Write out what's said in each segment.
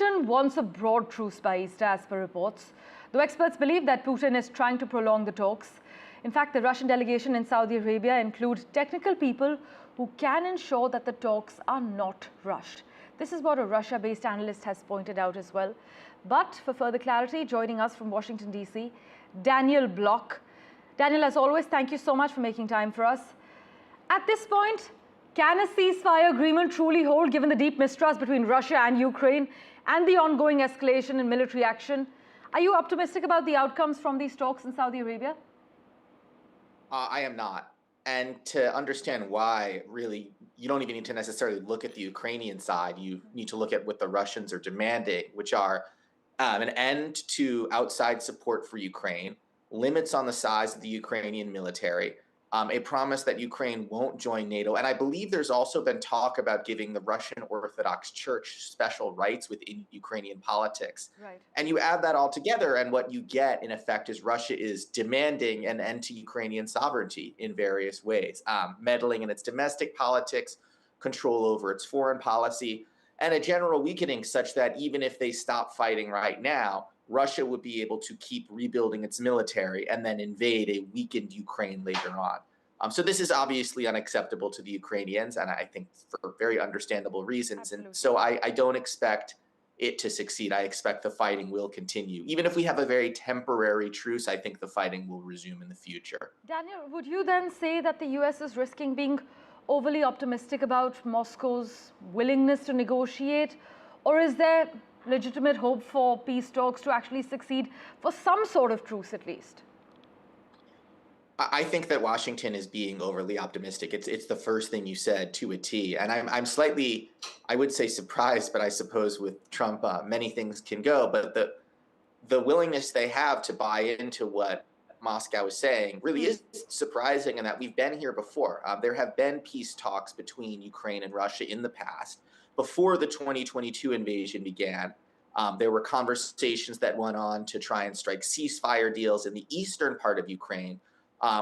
Washington wants a broad truce by Easter, as per reports, though experts believe that Putin is trying to prolong the talks. In fact, the Russian delegation in Saudi Arabia include technical people who can ensure that the talks are not rushed. This is what a Russia-based analyst has pointed out as well. But for further clarity, joining us from Washington, D.C., Daniel Block. Daniel, as always, thank you so much for making time for us. At this point, can a ceasefire agreement truly hold, given the deep mistrust between Russia and Ukraine and the ongoing escalation in military action? Are you optimistic about the outcomes from these talks in Saudi Arabia? I am not. And to understand why, really, you don't even need to necessarily look at the Ukrainian side. You need to look at what the Russians are demanding, which are an end to outside support for Ukraine, limits on the size of the Ukrainian military, a promise that Ukraine won't join NATO. And I believe there's also been talk about giving the Russian Orthodox Church special rights within Ukrainian politics. Right. And you add that all together, and what you get, in effect, is Russia is demanding an end to Ukrainian sovereignty in various ways, meddling in its domestic politics, control over its foreign policy, and a general weakening such that even if they stop fighting right now, Russia would be able to keep rebuilding its military and then invade a weakened Ukraine later on. So this is obviously unacceptable to the Ukrainians, and I think for very understandable reasons. Absolutely. And so I don't expect it to succeed. I expect the fighting will continue. Even if we have a very temporary truce, I think the fighting will resume in the future. Daniel, would you then say that the US is risking being overly optimistic about Moscow's willingness to negotiate, or is there legitimate hope for peace talks to actually succeed, for some sort of truce at least? I think that Washington is being overly optimistic. It's the first thing you said to a T. And I'm slightly, I would say, surprised, but I suppose with Trump, many things can go. But the willingness they have to buy into what Moscow is saying really is surprising, in that we've been here before. There have been peace talks between Ukraine and Russia in the past. Before the 2022 invasion began, there were conversations that went on to try and strike ceasefire deals in the eastern part of Ukraine,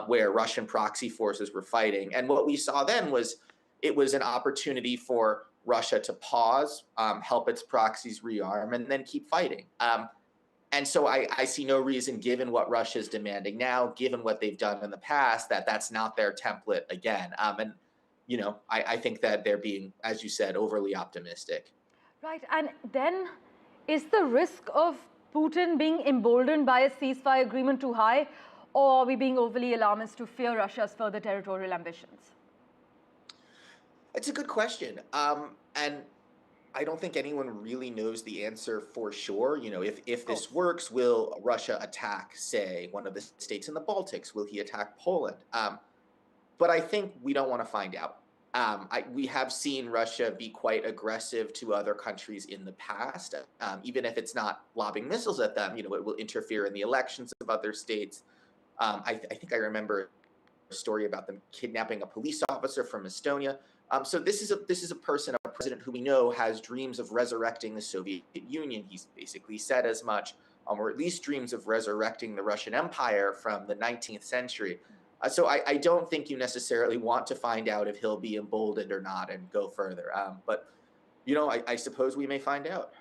where Russian proxy forces were fighting. And what we saw then was it was an opportunity for Russia to pause, help its proxies rearm, and then keep fighting. And so I see no reason, given what Russia is demanding now, given what they've done in the past, that that's not their template again. And you know, I think that they're being, as you said, overly optimistic. Right. And then is the risk of Putin being emboldened by a ceasefire agreement too high, or are we being overly alarmist to fear Russia's further territorial ambitions? It's a good question. And I don't think anyone really knows the answer for sure. You know, if this works, will Russia attack, say, one of the states in the Baltics? Will he attack Poland? But I think we don't want to find out. We have seen Russia be quite aggressive to other countries in the past, even if it's not lobbing missiles at them. You know, it will interfere in the elections of other states. I think I remember a story about them kidnapping a police officer from Estonia. So this is a president who we know has dreams of resurrecting the Soviet Union. He's basically said as much, or at least dreams of resurrecting the Russian Empire from the 19th century. So I don't think you necessarily want to find out if he'll be emboldened or not and go further. But, you know, I suppose we may find out.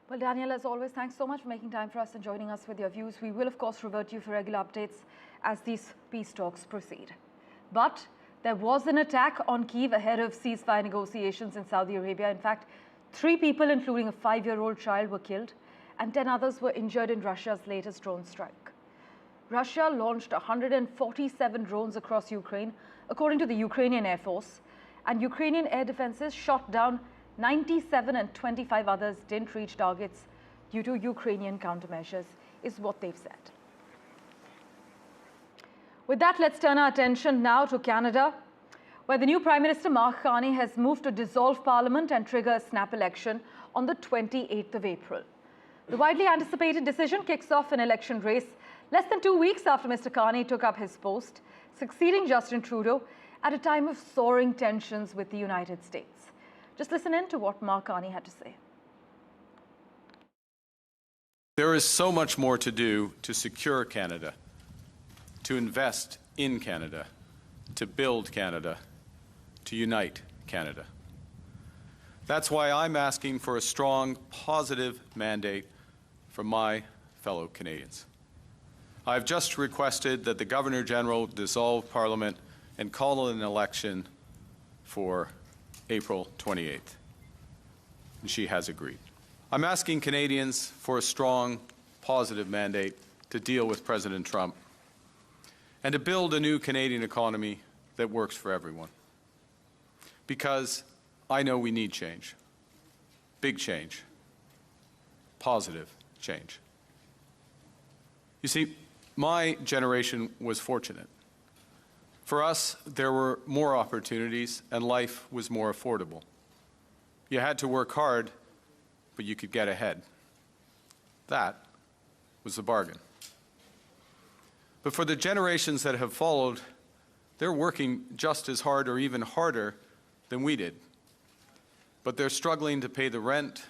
Well, Daniel, as always, thanks so much for making time for us and joining us with your views. We will, of course, revert you for regular updates as these peace talks proceed. But there was an attack on Kyiv ahead of ceasefire negotiations in Saudi Arabia. In fact, 3 people, including a 5-year-old child, were killed, and 10 others were injured in Russia's latest drone strike. Russia launched 147 drones across Ukraine, according to the Ukrainian Air Force, and Ukrainian air defenses shot down 97 and 25 others didn't reach targets due to Ukrainian countermeasures, is what they've said. With that, let's turn our attention now to Canada, where the new Prime Minister Mark Carney has moved to dissolve Parliament and trigger a snap election on the 28th of April. The widely anticipated decision kicks off an election race less than 2 weeks after Mr. Carney took up his post, succeeding Justin Trudeau at a time of soaring tensions with the United States. Just listen in to what Mark Carney had to say. There is so much more to do to secure Canada, to invest in Canada, to build Canada, to unite Canada. That's why I'm asking for a strong, positive mandate from my fellow Canadians. I've just requested that the Governor-General dissolve Parliament and call an election for April 28th. And she has agreed. I'm asking Canadians for a strong, positive mandate to deal with President Trump and to build a new Canadian economy that works for everyone. Because I know we need change. Big change. Positive change. You see, my generation was fortunate. For us, there were more opportunities and life was more affordable. You had to work hard, but you could get ahead. That was the bargain. But for the generations that have followed, they're working just as hard or even harder than we did. But they're struggling to pay the rent,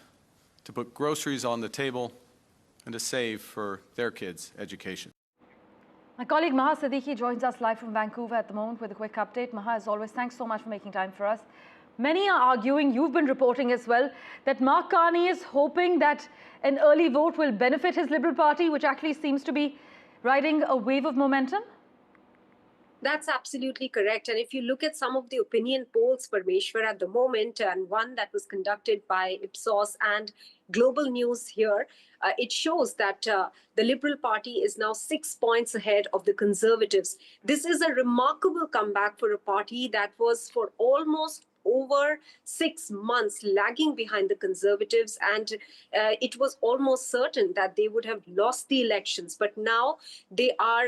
to put groceries on the table, and to save for their kids' education. My colleague Maha Siddiqui joins us live from Vancouver at the moment with a quick update. Maha, as always, thanks so much for making time for us. Many are arguing, you've been reporting as well, that Mark Carney is hoping that an early vote will benefit his Liberal Party, which actually seems to be riding a wave of momentum. That's absolutely correct. And if you look at some of the opinion polls, Parmeshwar, at the moment, and one that was conducted by Ipsos and Global News here, it shows that the Liberal Party is now 6 points ahead of the Conservatives. This is a remarkable comeback for a party that was for almost over 6 months lagging behind the Conservatives, and it was almost certain that they would have lost the elections. But now they are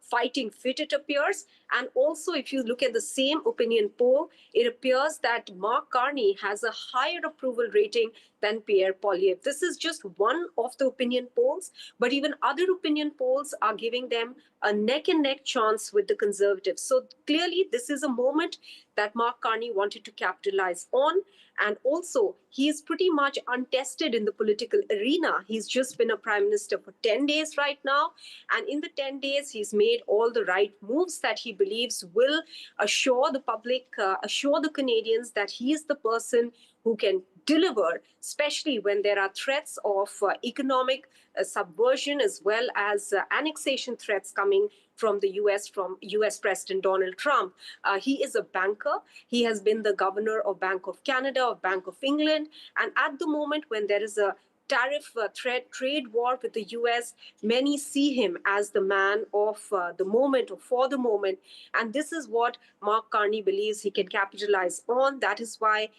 fighting fit, it appears. And also, if you look at the same opinion poll, it appears that Mark Carney has a higher approval rating than Pierre Poilievre. This is just one of the opinion polls, but even other opinion polls are giving them a neck-and-neck chance with the Conservatives. So clearly, this is a moment that Mark Carney wanted to capitalize on. And also, he is pretty much untested in the political arena. He's just been a prime minister for 10 days right now. And in the 10 days, he's made all the right moves that he believes will assure the public, assure the Canadians that he is the person who can deliver, especially when there are threats of economic subversion as well as annexation threats coming from the US, from US President Donald Trump. He is a banker. He has been the governor of Bank of Canada, of Bank of England. And at the moment when there is a tariff threat, trade war with the US, many see him as the man of the moment or for the moment. And this is what Mark Carney believes he can capitalize on. That is why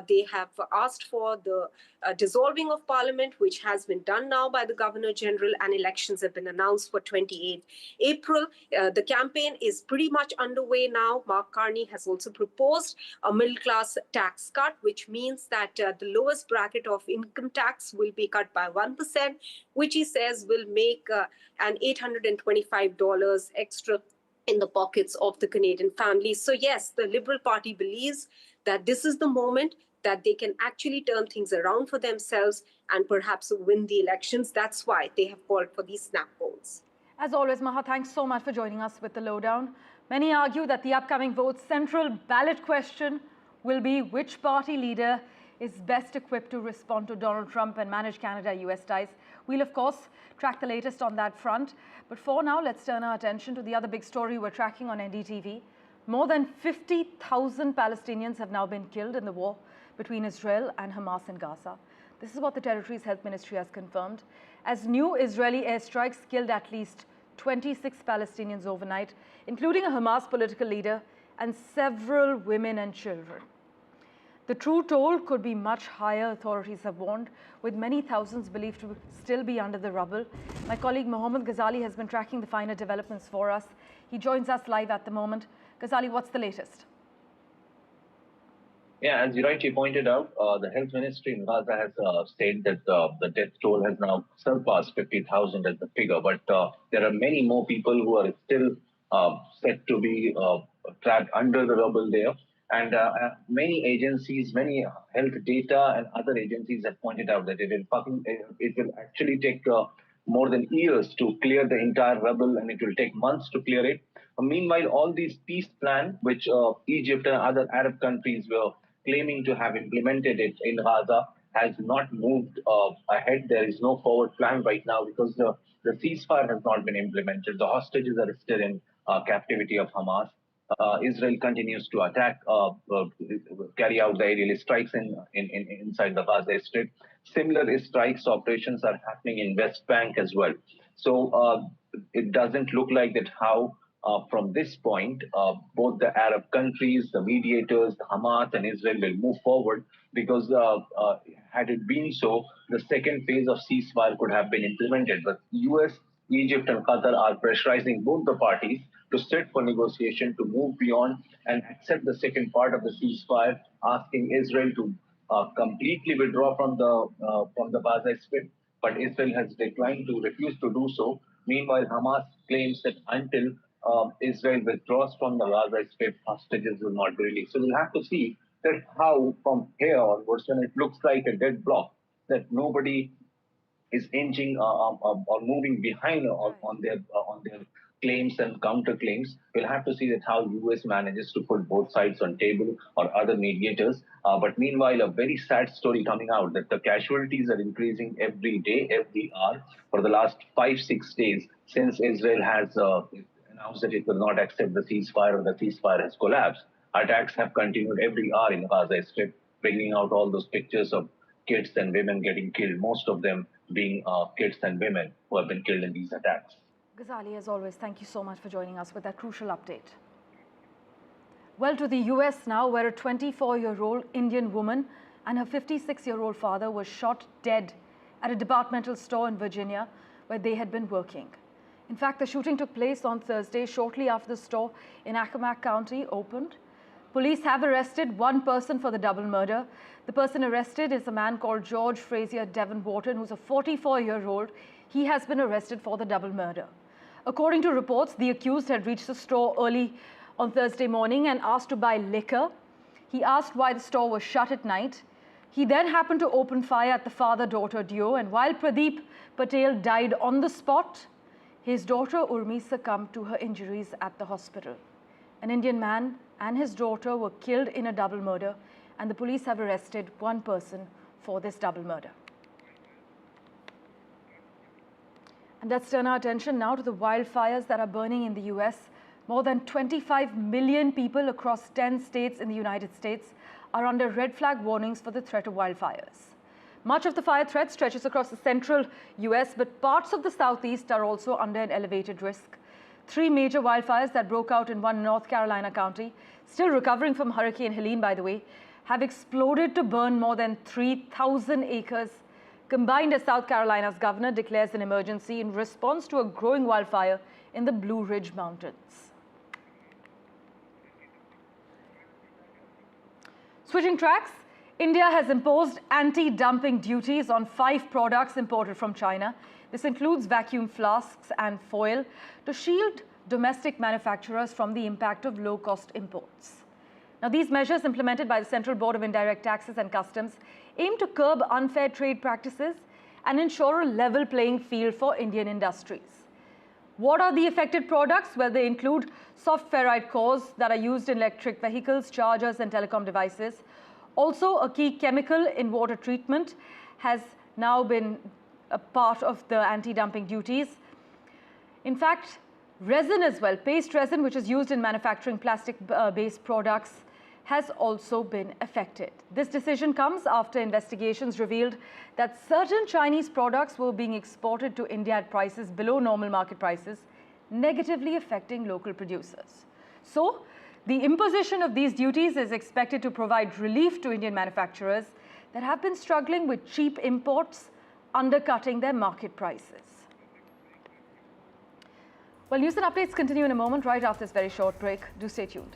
they have asked for the dissolving of Parliament, which has been done now by the Governor General, and elections have been announced for 28 April. The campaign is pretty much underway now. Mark Carney has also proposed a middle-class tax cut, which means that the lowest bracket of income tax will be cut by 1%, which he says will make an $825 extra in the pockets of the Canadian families. So yes, the Liberal Party believes that this is the moment that they can actually turn things around for themselves and perhaps win the elections. That's why they have called for these snap polls. As always, Maha, thanks so much for joining us with the lowdown. Many argue that the upcoming vote's central ballot question will be which party leader is best equipped to respond to Donald Trump and manage Canada-US ties. We'll, of course, track the latest on that front. But for now, let's turn our attention to the other big story we're tracking on NDTV. More than 50,000 Palestinians have now been killed in the war between Israel and Hamas in Gaza. This is what the territory's health ministry has confirmed, as new Israeli airstrikes killed at least 26 Palestinians overnight, including a Hamas political leader and several women and children. The true toll could be much higher, authorities have warned, with many thousands believed to still be under the rubble. My colleague Mohammed Ghazali has been tracking the finer developments for us. He joins us live at the moment. Ghazali, what's the latest? Yeah, as you rightly pointed out, the health ministry in Gaza has said that the death toll has now surpassed 50,000 as the figure, but there are many more people who are still said to be trapped under the rubble there. And many agencies, many health data and other agencies have pointed out that it will actually take more than years to clear the entire rubble, and it will take months to clear it. Meanwhile, all these peace plans, which Egypt and other Arab countries were claiming to have implemented it in Gaza has not moved ahead. There is no forward plan right now because the ceasefire has not been implemented. The hostages are still in captivity of Hamas. Israel continues to attack, carry out the aerial strikes inside the Gaza Strip. Similar strikes operations are happening in West Bank as well. So it doesn't look like that how from this point, both the Arab countries, the mediators, Hamas and Israel will move forward because had it been so, the second phase of ceasefire could have been implemented. But US, Egypt and Qatar are pressurizing both the parties to sit for negotiation to move beyond and accept the second part of the ceasefire, asking Israel to completely withdraw from the Gaza Strip. But Israel has declined to refuse to do so. Meanwhile, Hamas claims that until Israel withdraws from the Gaza Strip, hostages will not be released. So we'll have to see that how from here onwards, when it looks like a dead block, that nobody is inching or moving behind on their claims and counterclaims. We'll have to see that how US manages to put both sides on table or other mediators. But meanwhile, a very sad story coming out that the casualties are increasing every day, every hour for the last 5-6 days since Israel has announced that it will not accept the ceasefire or the ceasefire has collapsed. Attacks have continued every hour in Gaza Strip, bringing out all those pictures of kids and women getting killed, most of them being kids and women who have been killed in these attacks. Ghazali, as always, thank you so much for joining us with that crucial update. Well, to the US now, where a 24-year-old Indian woman and her 56-year-old father were shot dead at a departmental store in Virginia where they had been working. In fact, the shooting took place on Thursday, shortly after the store in Accomack County opened. Police have arrested one person for the double murder. The person arrested is a man called George Frazier Devon Wharton, who's a 44-year-old. He has been arrested for the double murder. According to reports, the accused had reached the store early on Thursday morning and asked to buy liquor. He asked why the store was shut at night. He then happened to open fire at the father-daughter duo, and while Pradeep Patel died on the spot, his daughter Urmi succumbed to her injuries at the hospital. An Indian man and his daughter were killed in a double murder, and the police have arrested one person for this double murder. And let's turn our attention now to the wildfires that are burning in the US. More than 25 million people across 10 states in the United States are under red flag warnings for the threat of wildfires. Much of the fire threat stretches across the central US, but parts of the southeast are also under an elevated risk. 3 major wildfires that broke out in one North Carolina county, still recovering from Hurricane Helene, by the way, have exploded to burn more than 3,000 acres. Combined, as South Carolina's governor declares an emergency in response to a growing wildfire in the Blue Ridge Mountains. Switching tracks, India has imposed anti-dumping duties on 5 products imported from China. This includes vacuum flasks and foil to shield domestic manufacturers from the impact of low-cost imports. Now, these measures implemented by the Central Board of Indirect Taxes and Customs aim to curb unfair trade practices and ensure a level playing field for Indian industries. What are the affected products? Well, they include soft ferrite cores that are used in electric vehicles, chargers and telecom devices. Also, a key chemical in water treatment has now been a part of the anti-dumping duties. In fact, resin as well, paste resin, which is used in manufacturing plastic-based products, has also been affected. This decision comes after investigations revealed that certain Chinese products were being exported to India at prices below normal market prices, negatively affecting local producers. So, the imposition of these duties is expected to provide relief to Indian manufacturers that have been struggling with cheap imports, undercutting their market prices. Well, news and updates continue in a moment, right after this very short break. Do stay tuned.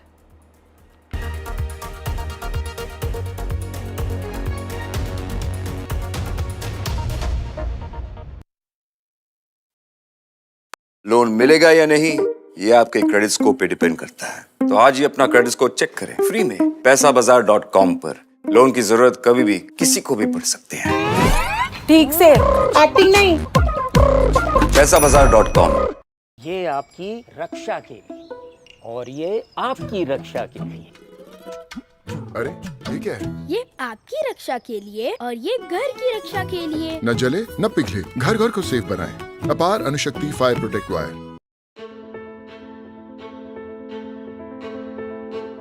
Loan मिलेगा या नहीं, ये आपके credit score पे depend करता है। तो आज ही अपना क्रेडिट स्कोर चेक करें फ्री में पैसाबाजार.com पर। लोन की जरूरत कभी भी किसी को भी पड़ सकती है। ठीक से एक्टिंग नहीं। पैसाबाजार.com। ये आपकी रक्षा के लिए और ये आपकी रक्षा के लिए। अरे ये क्या है? ये आपकी रक्षा के लिए और ये घर की रक्षा के लिए। न जले न पिघले, घर घर को सेफ बनाएं। अपार Anushakti fire protect wire.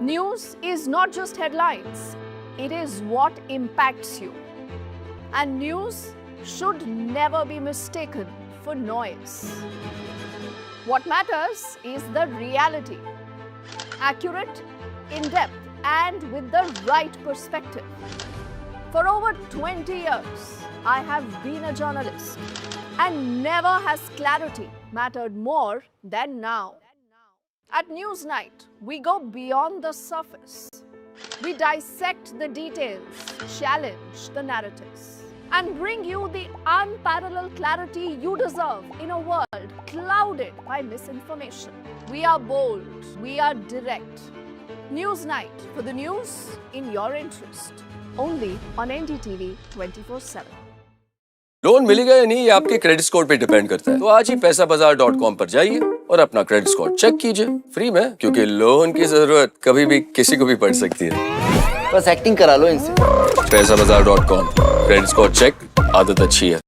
News is not just headlines, it is what impacts you. And news should never be mistaken for noise. What matters is the reality. Accurate, in-depth, and with the right perspective. For over 20 years, I have been a journalist, and never has clarity mattered more than now. At Newsnight, we go beyond the surface. We dissect the details, challenge the narratives, and bring you the unparalleled clarity you deserve in a world clouded by misinformation. We are bold, we are direct. Newsnight, for the news in your interest. Only on NDTV 24/7. Loan मिलेगा या नहीं ये आपके credit score पे depend करता है। तो आज ही पैसाबाजार.com पर जाइए और अपना क्रेडिट स्कोर चेक कीजिए फ्री में, क्योंकि लोन की जरूरत कभी भी किसी को भी पड़ सकती है। बस एक्टिंग करा लो इनसे। पैसाबाजार.com, क्रेडिट स्कोर चेक, आदत अच्छी है।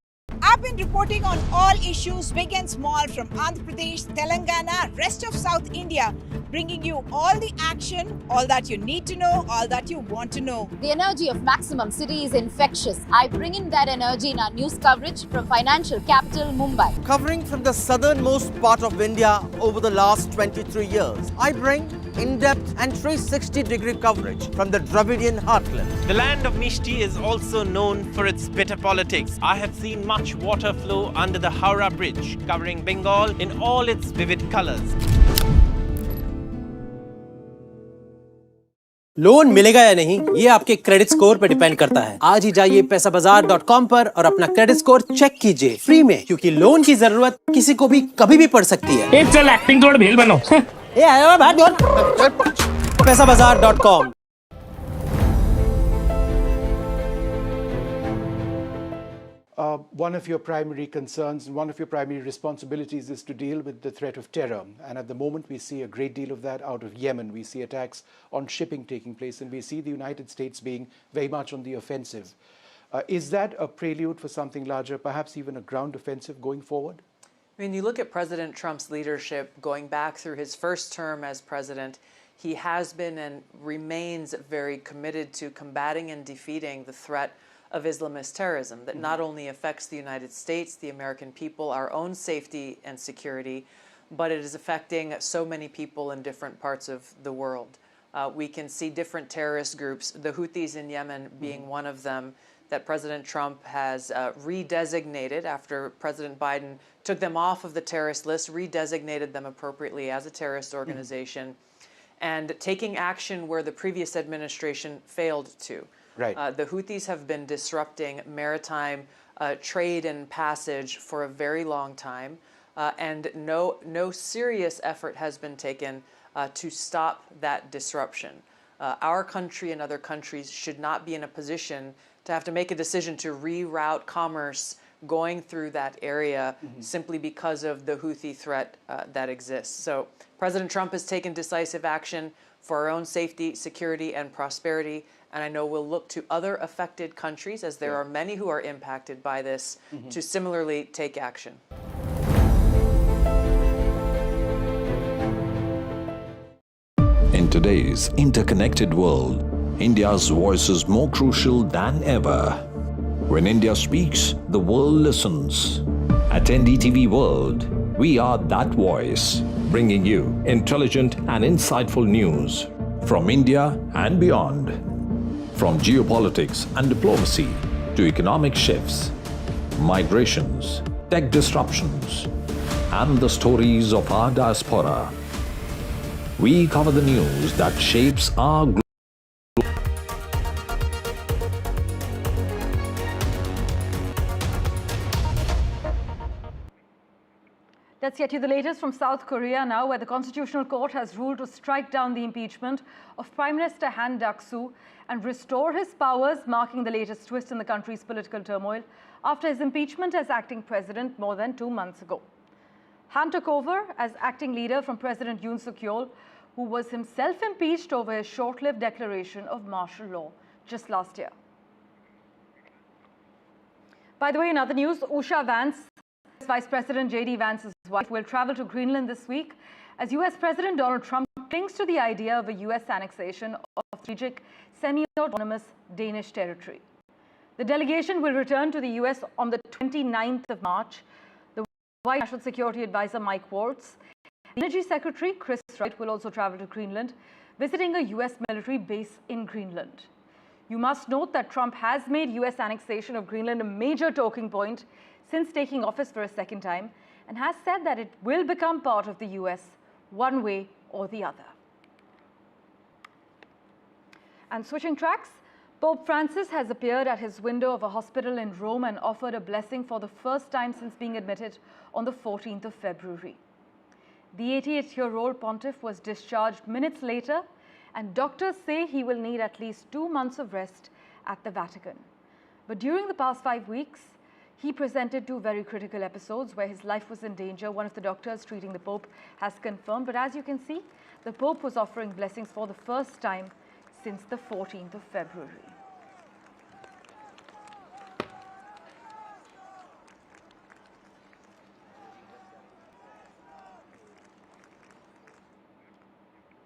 I've been reporting on all issues, big and small, from Andhra Pradesh, Telangana, rest of South India, bringing you all the action, all that you need to know, all that you want to know. The energy of Maximum City is infectious. I bring in that energy in our news coverage from financial capital Mumbai. Covering from the southernmost part of India over the last 23 years, I bring in-depth and 360-degree coverage from the Dravidian heartland. The land of Mishti is also known for its bitter politics. I have seen much water flow under the Howrah Bridge, covering Bengal in all its vivid colors. Loan मिलेगा या नहीं ये आपके credit score पर depend करता है। आज ही जाइए पैसाबाजार.com पर और अपना क्रेडिट स्कोर चेक कीजिए फ्री में, क्योंकि लोन की जरूरत किसी को भी कभी भी पड़ सकती है। चल एक्टिंग थोड़ा भेल बनो। ए आया भाई पैसाबाजार.com। One of your primary concerns and one of your primary responsibilities is to deal with the threat of terror. And at the moment, we see a great deal of that out of Yemen. We see attacks on shipping taking place, and we see the United States being very much on the offensive. Is that a prelude for something larger, perhaps even a ground offensive going forward? I mean, you look at President Trump's leadership going back through his first term as president, he has been and remains very committed to combating and defeating the threat of Islamist terrorism that not only affects the United States, the American people, our own safety and security, but it is affecting so many people in different parts of the world. We can see different terrorist groups, the Houthis in Yemen being one of them, that President Trump has redesignated after President Biden took them off of the terrorist list, redesignated them appropriately as a terrorist organization, and taking action where the previous administration failed to. Right. The Houthis have been disrupting maritime trade and passage for a very long time, and no serious effort has been taken to stop that disruption. Our country and other countries should not be in a position to have to make a decision to reroute commerce going through that area simply because of the Houthi threat that exists. So President Trump has taken decisive action for our own safety, security, and prosperity. And I know we'll look to other affected countries, as there are many who are impacted by this, to similarly take action. In today's interconnected world, India's voice is more crucial than ever. When India speaks, the world listens. At NDTV World, we are that voice, bringing you intelligent and insightful news from India and beyond. From geopolitics and diplomacy to economic shifts, migrations, tech disruptions, and the stories of our diaspora, we cover the news that shapes our global. Let's get you the latest from South Korea now, where the Constitutional Court has ruled to strike down the impeachment of Prime Minister Han Duck-soo and restore his powers, marking the latest twist in the country's political turmoil after his impeachment as acting president more than 2 months ago. Han took over as acting leader from President Yoon Suk Yeol who was himself impeached over his short-lived declaration of martial law just last year. By the way, in other news, Usha Vance, Vice President J.D. Vance's wife, will travel to Greenland this week as US President Donald Trump clings to the idea of a US annexation of strategic semi-autonomous Danish territory. The delegation will return to the US on the 29th of March. The White National Security Advisor Mike Waltz, Energy Secretary Chris Wright will also travel to Greenland, visiting a US military base in Greenland. You must note that Trump has made US annexation of Greenland a major talking point since taking office for a second time, and has said that it will become part of the US one way or the other. And switching tracks, Pope Francis has appeared at his window of a hospital in Rome and offered a blessing for the first time since being admitted on the 14th of February. The 88-year-old pontiff was discharged minutes later, and doctors say he will need at least 2 months of rest at the Vatican. But during the past 5 weeks, he presented 2 very critical episodes where his life was in danger. One of the doctors treating the Pope has confirmed, but as you can see, the Pope was offering blessings for the first time since the 14th of February.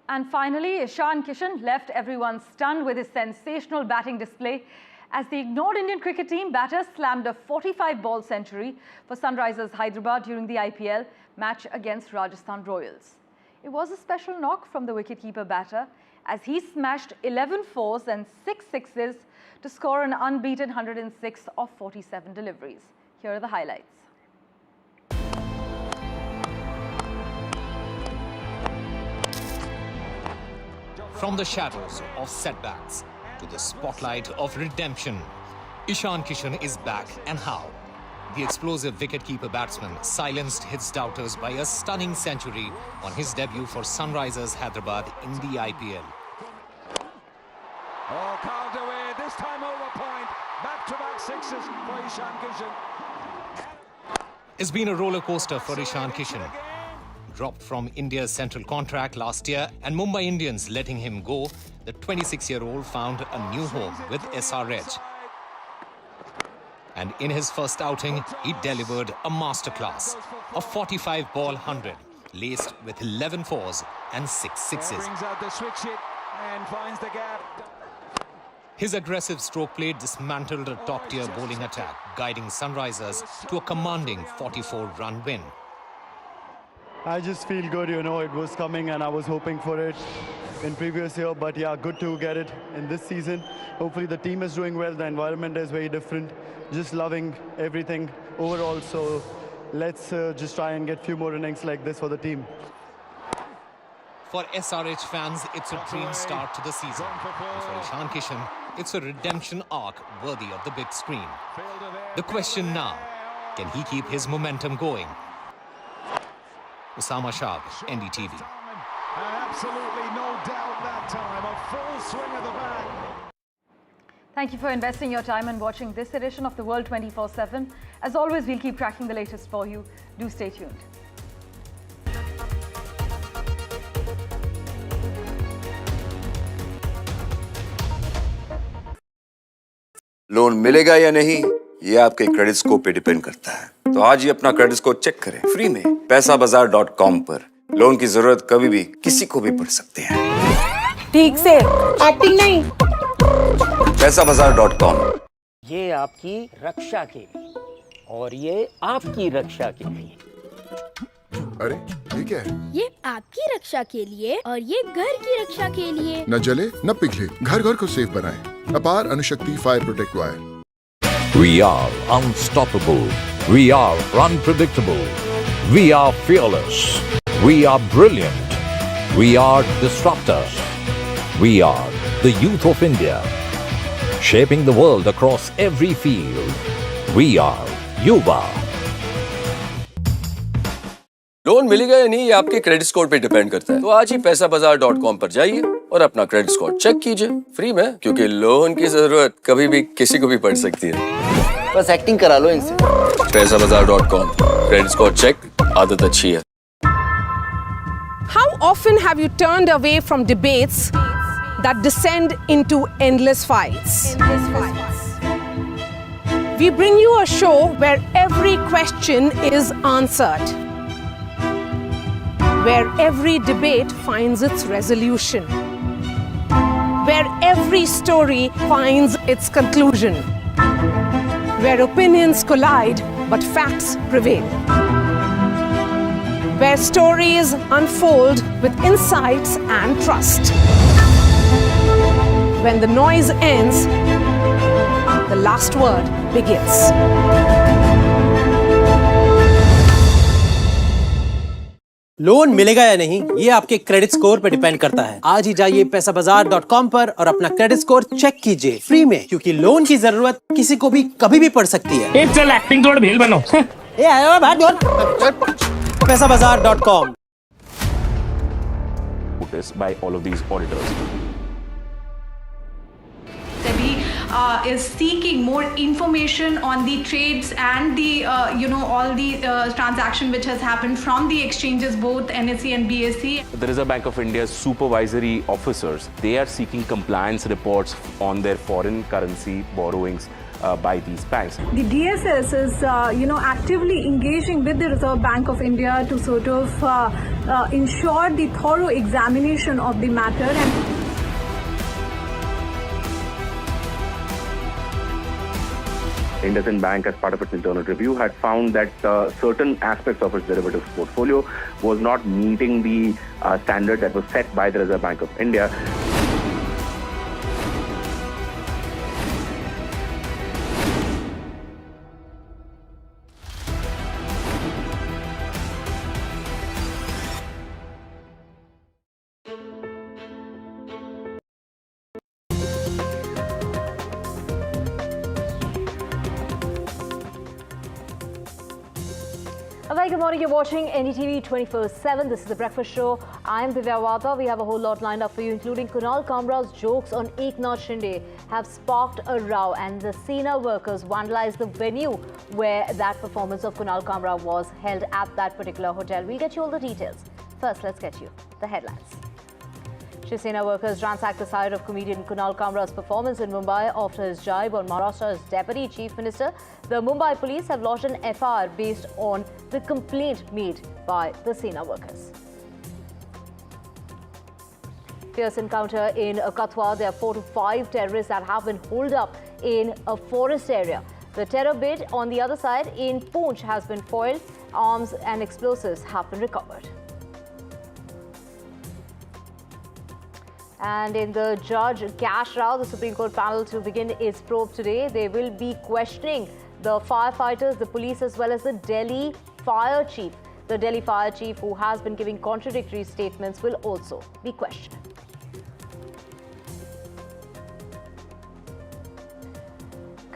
And finally, Ishan Kishan left everyone stunned with his sensational batting display as the ignored Indian cricket team batter slammed a 45-ball century for Sunrisers Hyderabad during the IPL match against Rajasthan Royals. It was a special knock from the wicketkeeper batter as he smashed 11 fours and 6 sixes to score an unbeaten 106 of 47 deliveries. Here are the highlights. From the shadows of setbacks to the spotlight of redemption, Ishan Kishan is back, and how? The explosive wicketkeeper batsman silenced his doubters by a stunning century on his debut for Sunrisers Hyderabad in the IPL. Oh, carved away, this time over point. Back-to-back sixes for Ishan Kishan. It's been a roller coaster for Ishan Kishan. Dropped from India's central contract last year and Mumbai Indians letting him go, the 26-year-old found a new home with SRH. And in his first outing, he delivered a masterclass. A 45-ball 100, laced with 11 fours and 6 sixes. Brings out the switch hit and finds the gap. His aggressive stroke play dismantled a top-tier bowling attack, guiding Sunrisers to a commanding 44-run win. I just feel good, you know, it was coming and I was hoping for it in previous year, but yeah, good to get it in this season. Hopefully the team is doing well, the environment is very different, just loving everything overall, so let's just try and get a few more innings like this for the team. For SRH fans, it's a dream start to the season. And for Ishan Kishan, it's a redemption arc worthy of the big screen. The question now, can he keep his momentum going? Osama Shah, NDTV. And absolutely no doubt that time, a full swing of the bat. Thank you for investing your time and watching this edition of The World 24/7. As always, we'll keep tracking the latest for you. Do stay tuned. Loan मिलेगा या नहीं, ये आपके credit score पे depend करता है। तो आज ही अपना क्रेडिट स्कोर चेक करें फ्री में पैसाबाजार.com पर। लोन की जरूरत कभी भी किसी को भी पड़ सकती है। ठीक से एक्टिंग नहीं। पैसाबाजार.com। ये आपकी रक्षा के लिए और ये आपकी रक्षा के लिए। अरे ये क्या है? ये आपकी रक्षा के लिए और ये घर की रक्षा के लिए। न जले न पिघले, घर घर को सेफ बनाएं। Apar Anushakti fire protect wire. We are unstoppable. We are unpredictable. We are fearless. We are brilliant. We are disruptors. We are the youth of India, shaping the world across every field. We are Yuva. Loan मिलेगा या नहीं, ये आपके credit score पे depend करता है। तो आज ही पैसाबाजार.com पर जाइए और अपना क्रेडिट स्कोर चेक कीजिए फ्री में, क्योंकि लोन की जरूरत कभी भी किसी को भी पड़ सकती है। बस एक्टिंग करा लो इनसे। पैसाबाजार.com, क्रेडिट स्कोर चेक, आदत अच्छी है। How often have you turned away from debates that descend into endless fights? We bring you a show where every question is answered, where every debate finds its resolution, where every story finds its conclusion, where opinions collide but facts prevail, where stories unfold with insights and trust. When the noise ends, the last word begins. Loan मिलेगा या नहीं ये आपके credit score पे depend करता है। आज ही जाइए पैसाबाजार.com पर और अपना क्रेडिट स्कोर चेक कीजिए फ्री में, क्योंकि लोन की जरूरत किसी को भी कभी भी पड़ सकती है। चल एक्टिंग थोड़ा भेल बनो। ए आयो भाग पैसाबाजार.com। By all of these auditors. Is seeking more information on the trades and the all the transaction which has happened from the exchanges, both NSE and BSE. The Reserve Bank of India's supervisory officers, they are seeking compliance reports on their foreign currency borrowings by these banks. The DSS is actively engaging with the Reserve Bank of India to sort of ensure the thorough examination of the matter. And IndusInd Bank, as part of its internal review, had found that certain aspects of its derivatives portfolio was not meeting the standard that was set by the Reserve Bank of India. A very good morning. You're watching NDTV 24/7. This is the Breakfast Show. I'm Divya Wata. We have a whole lot lined up for you, including Kunal Kamra's jokes on Eknath Shinde have sparked a row, and the Sena workers vandalized the venue where that performance of Kunal Kamra was held at that particular hotel. We'll get you all the details. First, let's get you the headlines. Shiv Sena workers ransacked the site of comedian Kunal Kamra's performance in Mumbai after his jibe on Maharashtra's Deputy Chief Minister. The Mumbai police have lodged an FIR based on the complaint made by the Sena workers. Fierce encounter in Kathua. There are 4 to 5 terrorists that have been holed up in a forest area. The terror bid on the other side in Poonch has been foiled. Arms and explosives have been recovered. And in the Judge Cash Rao, the Supreme Court panel to begin its probe today. They will be questioning the firefighters, the police, as well as the Delhi fire chief. The Delhi fire chief, who has been giving contradictory statements, will also be questioned.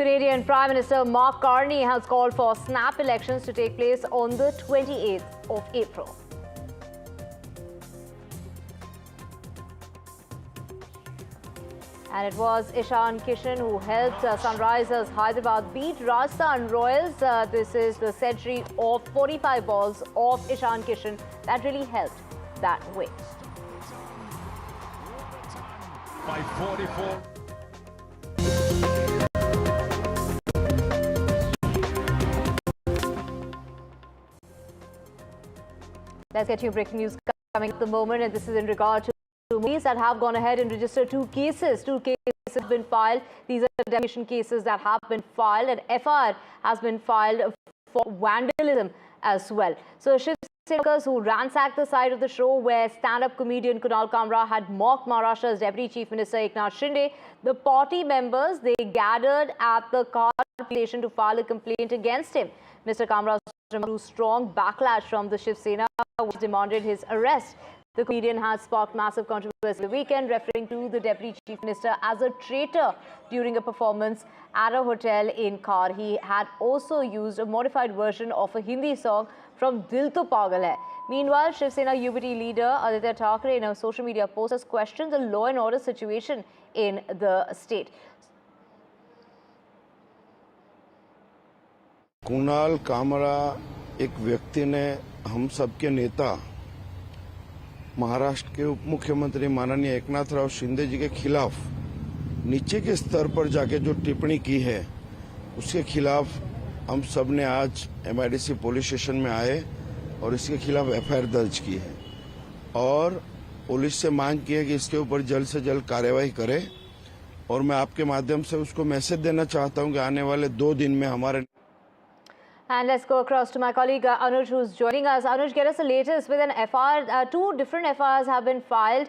Canadian Prime Minister Mark Carney has called for snap elections to take place on the 28th of April. And it was Ishan Kishan who helped Sunrisers Hyderabad beat Rajasthan Royals. This is the century of 45 balls of Ishan Kishan that really helped that win. By 44. Let's get you breaking news coming at the moment, and this is in regard to movies that have gone ahead and registered 2 cases. 2 cases have been filed. These are defamation cases that have been filed, and FIR has been filed for vandalism as well. So Shiv Sena workers who ransacked the site of the show where stand-up comedian Kunal Kamra had mocked Maharashtra's Deputy Chief Minister Eknath Shinde, the party members, they gathered at the car station to file a complaint against him. Mr. Kamra drew strong backlash from the Shiv Sena, which demanded his arrest. The comedian has sparked massive controversy the weekend, referring to the Deputy Chief Minister as a traitor during a performance at a hotel in Kyiv. He had also used a modified version of a Hindi song from Dil To Pagal Hai. Meanwhile, Shiv Sena UBT leader Aditya Thackeray in a social media post has questioned the law and order situation in the state. Kunal Kamra एक व्यक्ति ने हम सबके नेता महाराष्ट्र के उप मुख्यमंत्री माननीय एकनाथ राव शिंदे जी के खिलाफ नीचे के स्तर पर जाके जो टिप्पणी की है उसके खिलाफ हम सब ने आज MIDC पुलिस स्टेशन में आए और इसके खिलाफ FIR दर्ज की है और पुलिस से मांग की है कि इसके ऊपर जल्द से जल्द कार्यवाही करे और मैं आपके माध्यम से उसको मैसेज देना चाहता हूं कि आने वाले 2 दिन में हमारे And let's go across to my colleague Anuj, who's joining us. Anuj, get us the latest with an FIR. 2 different FIRs have been filed.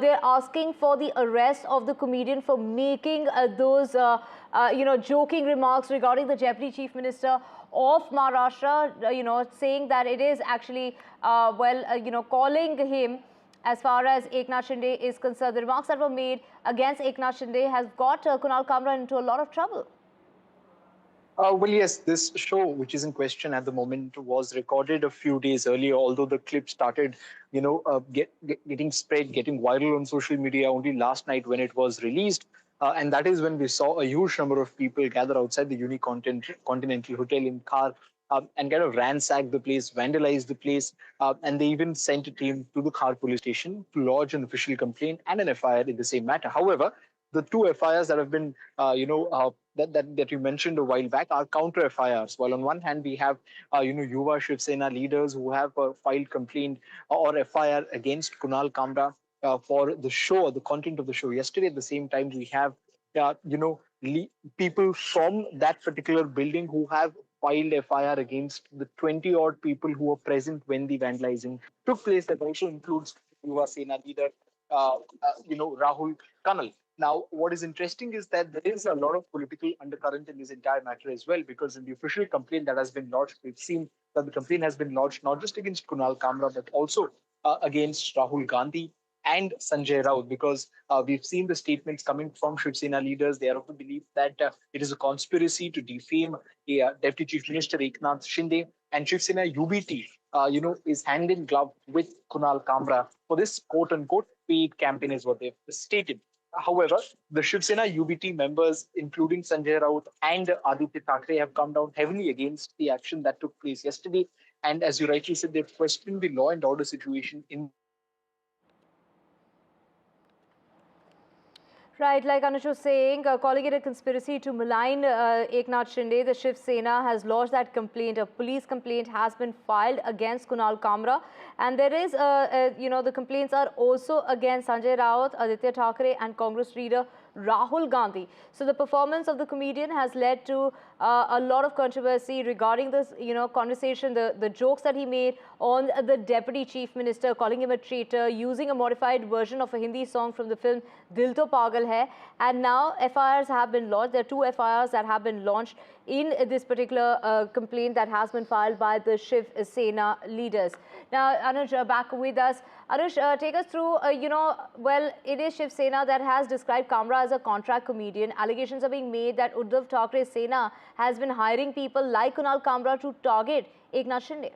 They're asking for the arrest of the comedian for making those, joking remarks regarding the Deputy Chief Minister of Maharashtra. Saying that it is actually, calling him. As far as Eknath Shinde is concerned, the remarks that were made against Eknath Shinde has got Kunal Kamra into a lot of trouble. Well, yes, this show, which is in question at the moment, was recorded a few days earlier, although the clip started, getting spread, getting viral on social media only last night when it was released. And that is when we saw a huge number of people gather outside the Continental Hotel in Khar and kind of ransack the place, vandalize the place. And they even sent a team to the Khar police station to lodge an official complaint and an FIR in the same matter. However, the 2 FIRs that have been, that you mentioned a while back are counter FIRs. While on one hand, we have, Yuva Shiv Sena leaders who have filed complaint or FIR against Kunal Kamra for the show, the content of the show yesterday. At the same time, we have, people from that particular building who have filed FIR against the 20-odd people who were present when the vandalizing took place. That also includes Yuva Sena leader, Rahul Kanal. Now, what is interesting is that there is a lot of political undercurrent in this entire matter as well, because in the official complaint that has been lodged, we've seen that the complaint has been lodged not just against Kunal Kamra, but also against Rahul Gandhi and Sanjay Raut, because we've seen the statements coming from Shiv Sena leaders. They are of the belief that it is a conspiracy to defame Deputy Chief Minister Eknath Shinde, and Shiv Sena UBT, is hand in glove with Kunal Kamra for this quote-unquote paid campaign is what they've stated. However, the Shiv Sena UBT members, including Sanjay Raut and Aditya Thackeray, have come down heavily against the action that took place yesterday. And as you rightly said, they've questioned the law and order situation in. Right, like Anuj was saying, calling it a conspiracy to malign Eknath Shinde, the Shiv Sena has lodged that complaint. A police complaint has been filed against Kunal Kamra. And there is, the complaints are also against Sanjay Raut, Aditya Thackeray and Congress leader Rahul Gandhi. So the performance of the comedian has led to a lot of controversy regarding this, conversation, the jokes that he made on the Deputy Chief Minister, calling him a traitor, using a modified version of a Hindi song from the film Dil To Pagal Hai. And now FIRs have been lodged. There are 2 FIRs that have been launched in this particular complaint that has been filed by the Shiv Sena leaders. Now, Anuj, back with us. Anuj, take us through, it is Shiv Sena that has described Kamra as a contract comedian. Allegations are being made that Uddhav Thackeray's Sena has been hiring people like Kunal Kamra to target Eknath Shinde.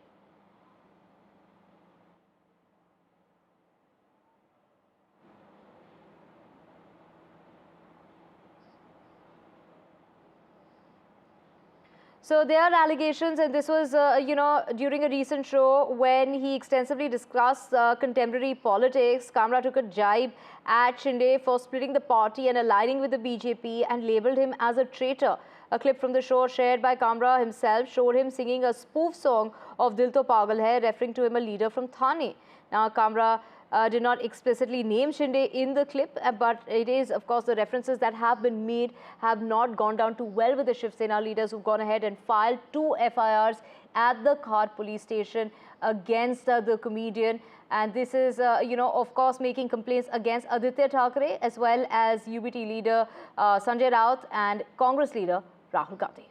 So there are allegations, and this was, during a recent show when he extensively discussed contemporary politics. Kamra took a jibe at Shinde for splitting the party and aligning with the BJP and labelled him as a traitor. A clip from the show shared by Kamra himself showed him singing a spoof song of Dil To Pagal Hai, referring to him a leader from Thane. Now, Kamra did not explicitly name Shinde in the clip, but it is, of course, the references that have been made have not gone down too well with the Shiv Sena leaders, who've gone ahead and filed 2 FIRs at the Khar police station against the comedian. And this is, of course, making complaints against Aditya Thackeray as well as UBT leader Sanjay Raut and Congress leader Rahul Gandhi.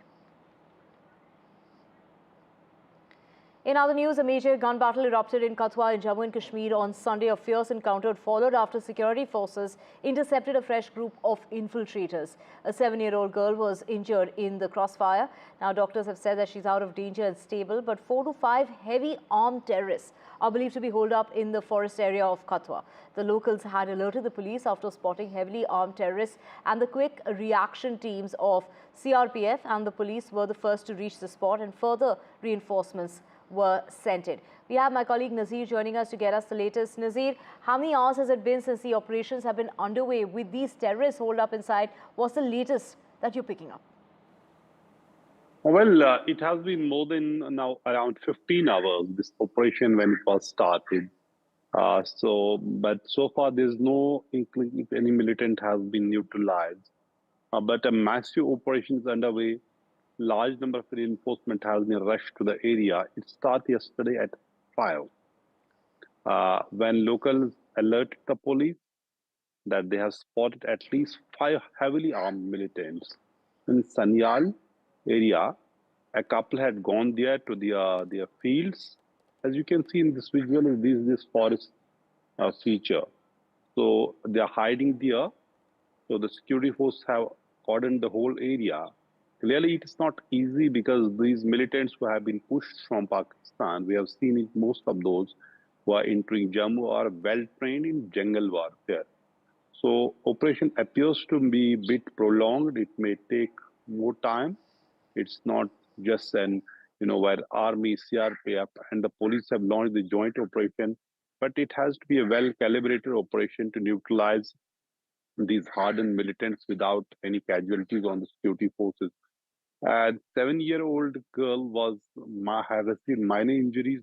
In other news, a major gun battle erupted in Kathua in Jammu and Kashmir on Sunday. A fierce encounter followed after security forces intercepted a fresh group of infiltrators. A 7-year-old girl was injured in the crossfire. Now, doctors have said that she's out of danger and stable, but 4 to 5 heavy armed terrorists are believed to be holed up in the forest area of Kathua. The locals had alerted the police after spotting heavily armed terrorists, and the quick reaction teams of CRPF and the police were the first to reach the spot, and further reinforcements were sent in. We have my colleague Nazir joining us to get us the latest. Nazir, how many hours has it been since the operations have been underway with these terrorists holed up inside? What's the latest that you're picking up? Well, it has been more than now around 15 hours, this operation when it was started. But so far there's no inkling if any militant has been neutralized. But a massive operation is underway. Large number of reinforcement has been rushed to the area. It started yesterday at 5, when locals alerted the police that they have spotted at least 5 heavily armed militants in Sanyal area. A couple had gone there to their fields. As you can see in this visual, this forest feature. So they are hiding there. So the security forces have cordoned the whole area. Clearly, it is not easy because these militants who have been pushed from Pakistan, we have seen it, most of those who are entering Jammu are well trained in jungle warfare. So operation appears to be a bit prolonged. It may take more time. It's not just where army, CRPF and the police have launched the joint operation, but it has to be a well-calibrated operation to neutralize these hardened militants without any casualties on the security forces. A 7-year-old girl had received minor injuries